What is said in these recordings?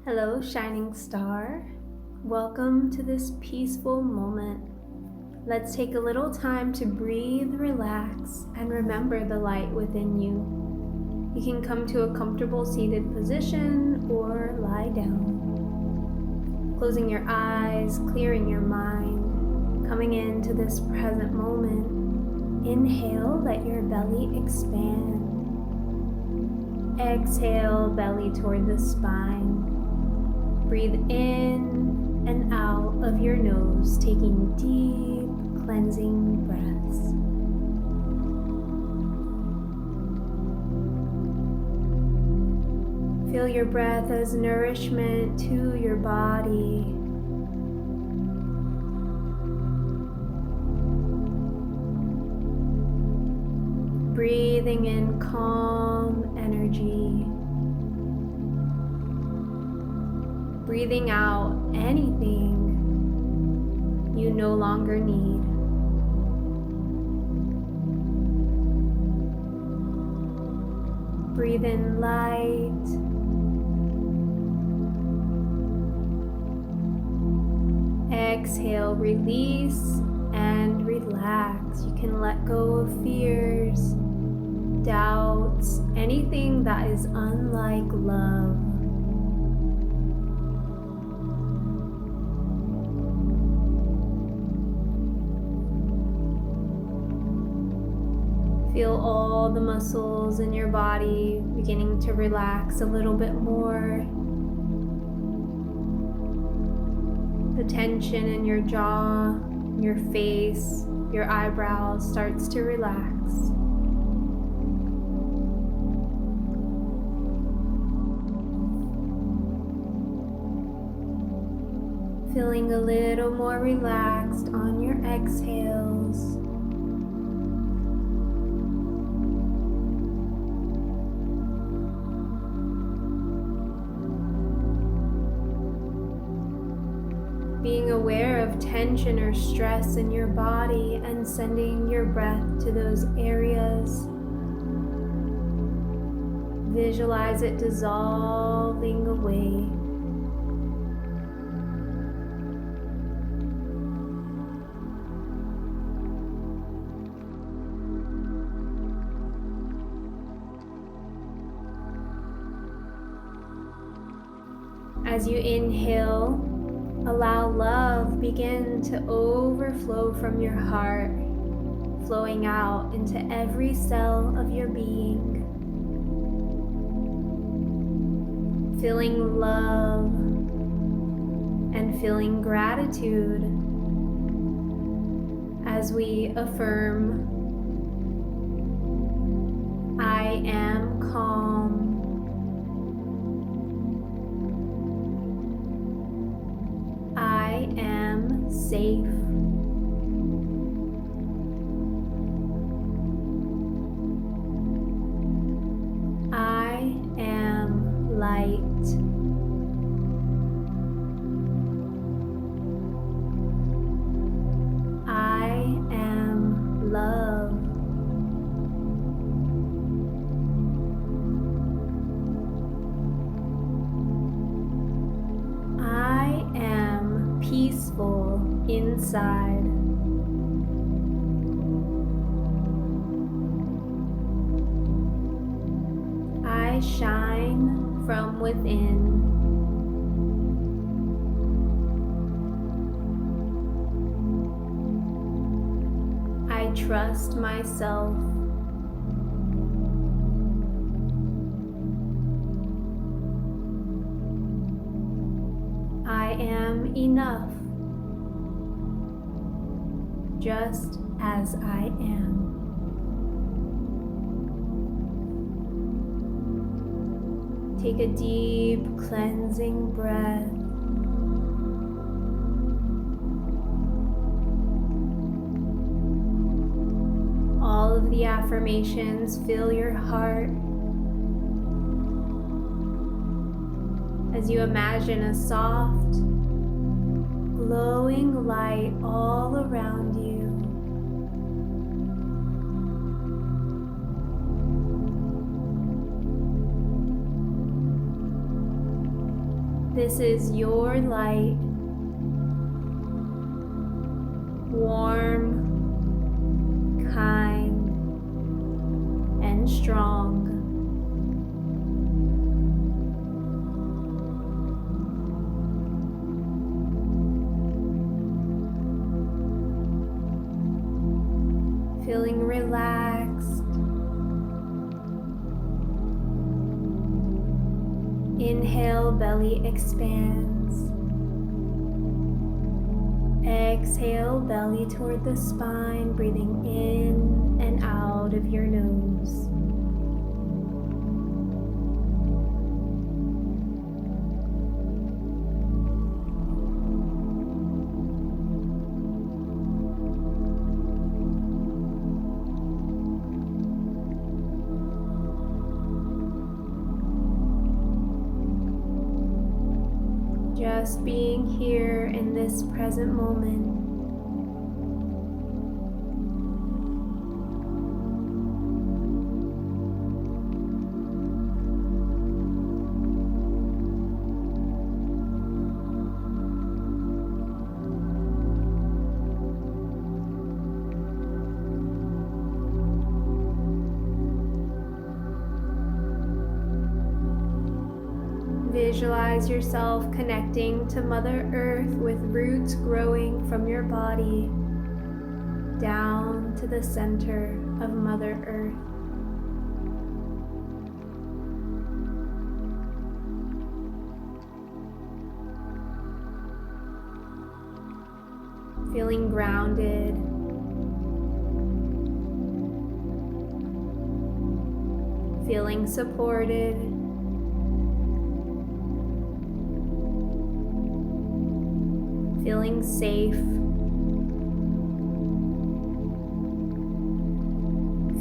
Hello, shining star. Welcome to this peaceful moment. Let's take a little time to breathe, relax, and remember the light within you. You can come to a comfortable seated position or lie down. Closing your eyes, clearing your mind, coming into this present moment. Inhale, let your belly expand. Exhale, belly toward the spine. Breathe in and out of your nose, taking deep, cleansing breaths. Feel your breath as nourishment to your body. Breathing in calm energy. Breathing out anything you no longer need. Breathe in light. Exhale, release and relax. You can let go of fears, doubts, anything that is unlike love. Feel all the muscles in your body beginning to relax a little bit more. The tension in your jaw, your face, your eyebrows starts to relax. Feeling a little more relaxed on your exhales. Being aware of tension or stress in your body and sending your breath to those areas. Visualize it dissolving away. As you inhale, allow love begin to overflow from your heart, flowing out into every cell of your being. Feeling love and feeling gratitude as we affirm, I am calm. I am safe. I am light. I am love. I am peaceful inside. I shine from within. I trust myself. I am enough, just as I am. Take a deep, cleansing breath. All of the affirmations fill your heart as you imagine a soft, glowing light all around you. This is your light, warm, kind, and strong. Feeling relaxed. Inhale, belly expands. Exhale, belly toward the spine, breathing in and out of your nose. Just being here in this present moment. Visualize yourself connecting to Mother Earth with roots growing from your body down to the center of Mother Earth. Feeling grounded. Feeling supported. Feeling safe,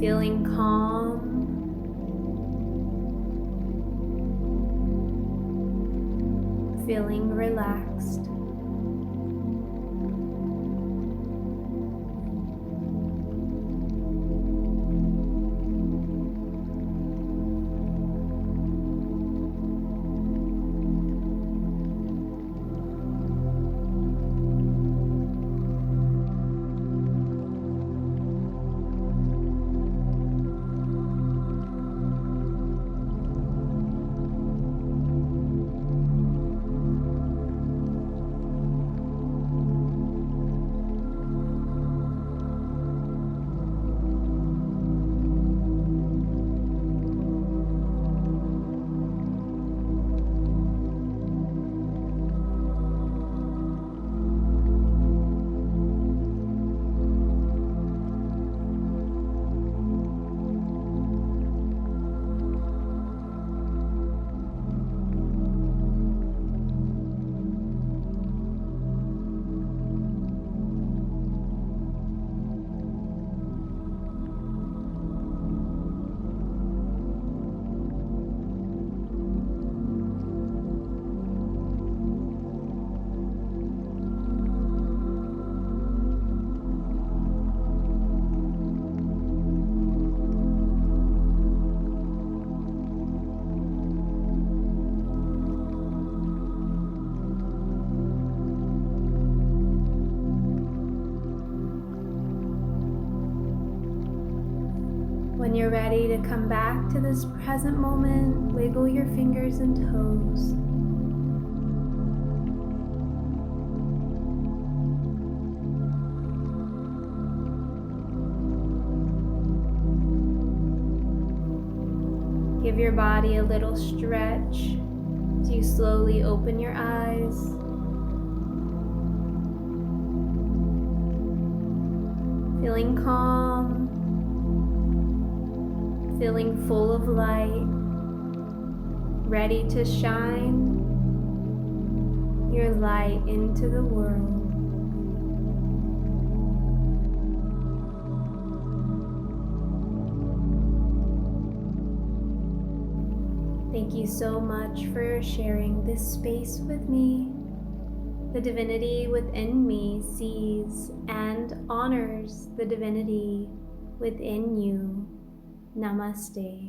feeling calm, feeling relaxed. When you're ready to come back to this present moment, wiggle your fingers and toes. Give your body a little stretch as you slowly open your eyes. Feeling calm. Feeling full of light, ready to shine your light into the world. Thank you so much for sharing this space with me. The divinity within me sees and honors the divinity within you. Namaste.